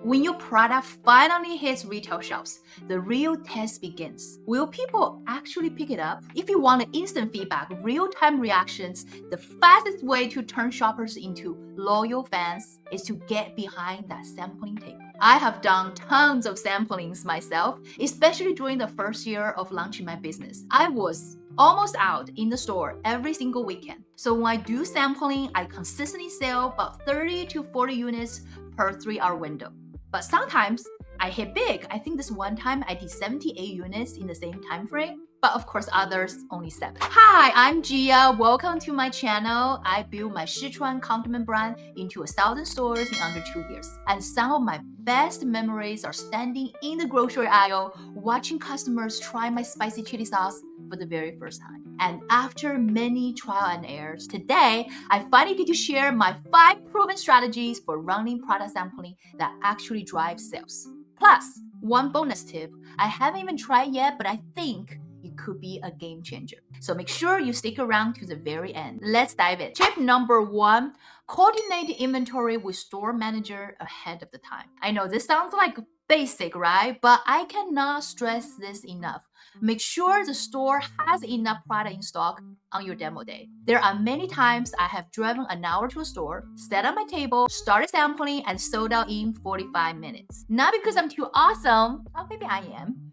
When your product finally hits retail shelves, the real test begins. Will people actually pick it up? If you want instant feedback, real-time reactions, the fastest way to turn shoppers into loyal fans is to get behind that sampling table. I have done tons of samplings myself, especially during the first year of launching my business. I was almost out in the store every single weekend. So when I do sampling, I consistently sell about 30 to 40 units per 3-hour window. But sometimes I hit big. I think this one time I did 78 units in the same time frame. But of course, others only 7. Hi, I'm Gia. Welcome to my channel. I built my Sichuan condiment brand into 1,000 stores in under 2 years. And some of my best memories are standing in the grocery aisle, watching customers try my spicy chili sauce for the very first time. And after many trial and errors, today I finally get to share my 5 proven strategies for running product sampling that actually drive sales. Plus, one bonus tip I haven't even tried yet, but I think it could be a game changer. So make sure you stick around to the very end. Let's dive in. Tip number 1, coordinate inventory with store manager ahead of the time. I know this sounds like basic, right? But I cannot stress this enough. Make sure the store has enough product in stock on your demo day. There are many times I have driven an hour to a store, set up my table, started sampling, and sold out in 45 minutes. Not because I'm too awesome, well, maybe I am,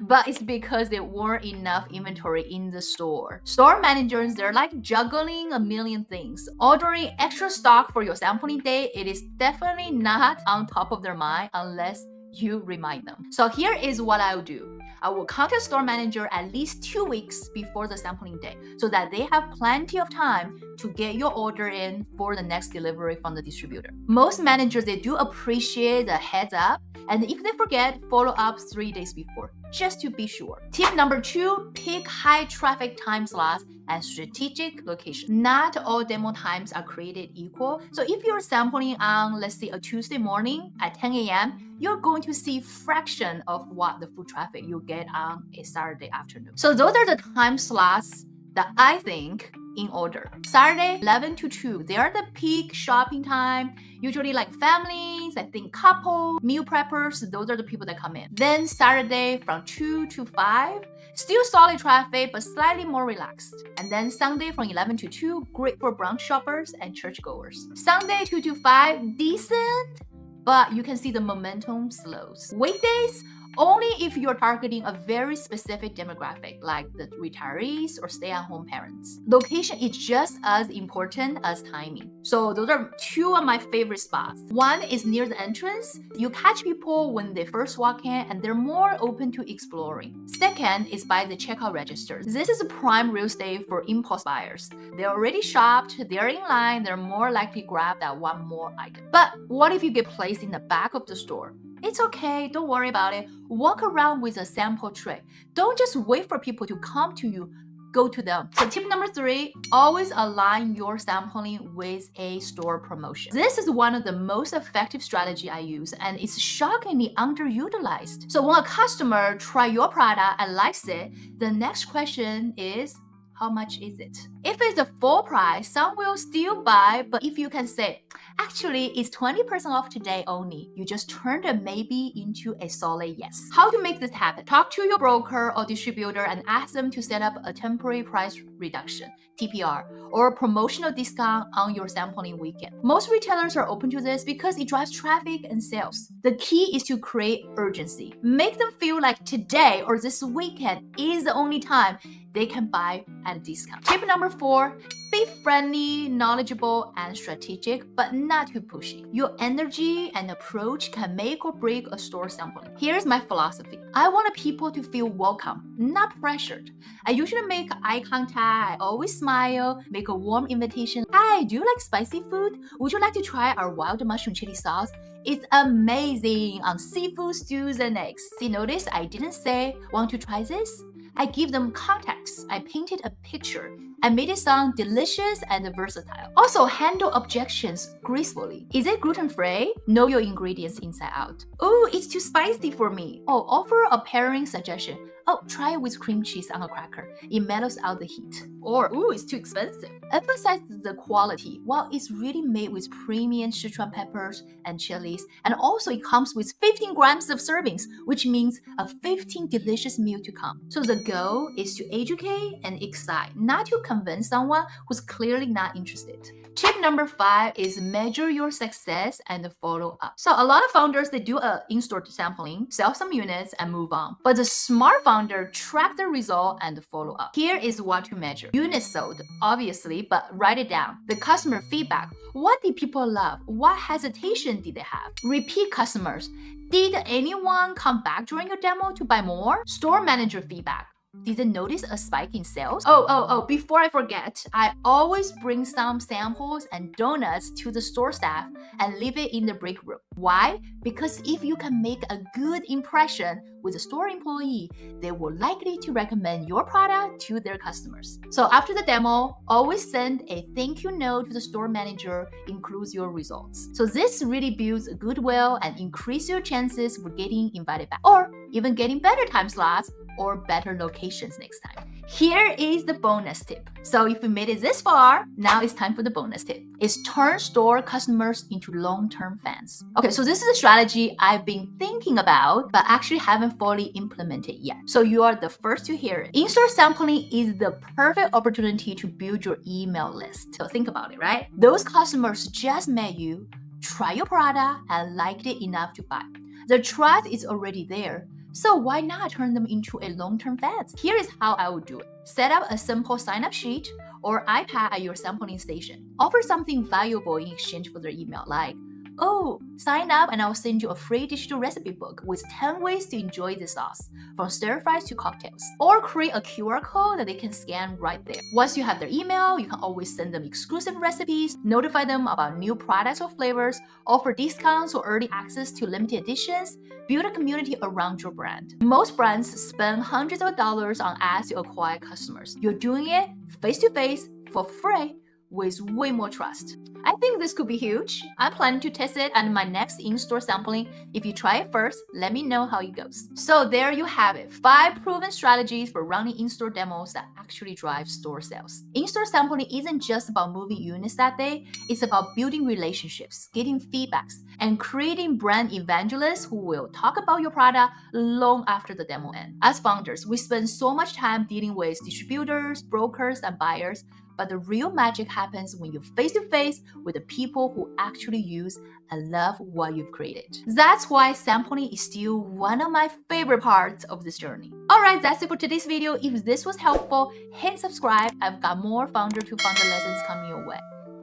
but it's because there weren't enough inventory in the store. Store managers, they're like juggling a million things. Ordering extra stock for your sampling day, it is definitely not on top of their mind unless you remind them. So here is what I'll do. I will contact store manager at least 2 weeks before the sampling day so that they have plenty of time to get your order in for the next delivery from the distributor. Most managers, they do appreciate the heads up, and if they forget, follow up 3 days before, just to be sure. Tip number 2, pick high traffic time slots and strategic location. Not all demo times are created equal. So if you're sampling on, let's say, a Tuesday morning at 10 a.m., you're going to see fraction of what the foot traffic you get on a Saturday afternoon. So those are the time slots that I think in order. Saturday, 11 to 2, they are the peak shopping time. Usually like families, I think couple, meal preppers, those are the people that come in. Then Saturday from 2 to 5, still solid traffic, but slightly more relaxed. And then Sunday from 11 to 2, great for brunch shoppers and churchgoers. Sunday 2 to 5, decent, but you can see the momentum slows. Weekdays, only if you're targeting a very specific demographic, like the retirees or stay-at-home parents. Location is just as important as timing. So those are 2 of my favorite spots. One is near the entrance. You catch people when they first walk in and they're more open to exploring. Second is by the checkout register. This is a prime real estate for impulse buyers. They're already shopped, they're in line, they're more likely to grab that one more item. But what if you get placed in the back of the store? It's okay, don't worry about it. Walk around with a sample tray. Don't just wait for people to come to you, go to them. So tip number 3, always align your sampling with a store promotion. This is one of the most effective strategy I use, and it's shockingly underutilized. So when a customer try your product and likes it, the next question is, how much is it? If it's a full price, some will still buy, but if you can say, actually, it's 20% off today only, you just turn a maybe into a solid yes. How to make this happen? Talk to your broker or distributor and ask them to set up a temporary price reduction, TPR, or a promotional discount on your sampling weekend. Most retailers are open to this because it drives traffic and sales. The key is to create urgency. Make them feel like today or this weekend is the only time they can buy at a discount. Tip number 4, be friendly, knowledgeable, and strategic, but not too pushy. Your energy and approach can make or break a store sampling. Here's my philosophy. I want people to feel welcome, not pressured. I usually make eye contact, I always smile, make a warm invitation. Hi, do you like spicy food? Would you like to try our wild mushroom chili sauce? It's amazing on seafood stews and eggs. See, notice I didn't say, want to try this? I give them context. I painted a picture. and made it sound delicious and versatile. Also, handle objections gracefully. Is it gluten-free? Know your ingredients inside out. Oh, it's too spicy for me. Oh, offer a pairing suggestion. Oh, try it with cream cheese on a cracker. It mellows out the heat. Or, ooh, it's too expensive. Emphasize the quality. While it's really made with premium Sichuan peppers and chilies, and also it comes with 15 grams of servings, which means a 15 delicious meal to come. So the goal is to educate and excite, not to convince someone who's clearly not interested. Tip number 5 is measure your success and follow up. So a lot of founders, they do a in-store sampling, sell some units and move on. But the smart founder track the result and follow up. Here is what to measure. Units sold, obviously, but write it down. The customer feedback. What did people love? What hesitation did they have? Repeat customers. Did anyone come back during your demo to buy more? Store manager feedback. Did they notice a spike in sales? Oh, before I forget, I always bring some samples and donuts to the store staff and leave it in the break room. Why? Because if you can make a good impression with a store employee, they will likely to recommend your product to their customers. So after the demo, always send a thank you note to the store manager, includes your results. So this really builds goodwill and increase your chances for getting invited back, or even getting better time slots or better locations next time. Here is the bonus tip. So if you made it this far, now it's time for the bonus tip. It's turn store customers into long-term fans. Okay, so this is a strategy I've been thinking about, but actually haven't fully implemented yet. So you are the first to hear it. In-store sampling is the perfect opportunity to build your email list. So think about it, right? Those customers just met you, try your product, and liked it enough to buy. The trust is already there. So why not turn them into a long-term fans? Here is how I would do it. Set up a simple sign-up sheet or iPad at your sampling station. Offer something valuable in exchange for their email, like, oh, sign up and I'll send you a free digital recipe book with 10 ways to enjoy the sauce, from stir fries to cocktails. Or create a QR code that they can scan right there. Once you have their email, you can always send them exclusive recipes, notify them about new products or flavors, offer discounts or early access to limited editions, build a community around your brand. Most brands spend hundreds of dollars on ads to acquire customers. You're doing it face-to-face for free with way more trust. I think this could be huge. I'm planning to test it at my next in-store sampling. If you try it first, let me know how it goes. So there you have it, 5 proven strategies for running in-store demos that actually drive store sales. In-store sampling isn't just about moving units that day, it's about building relationships, getting feedbacks, and creating brand evangelists who will talk about your product long after the demo ends. As founders, we spend so much time dealing with distributors, brokers, and buyers, but the real magic happens when you're face-to-face with the people who actually use and love what you've created. That's why sampling is still one of my favorite parts of this journey. Alright, that's it for today's video. If this was helpful, hit subscribe. I've got more founder-to-founder lessons coming your way.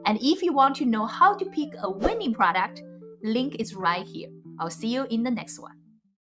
And if you want to know how to pick a winning product, link is right here. I'll see you in the next one.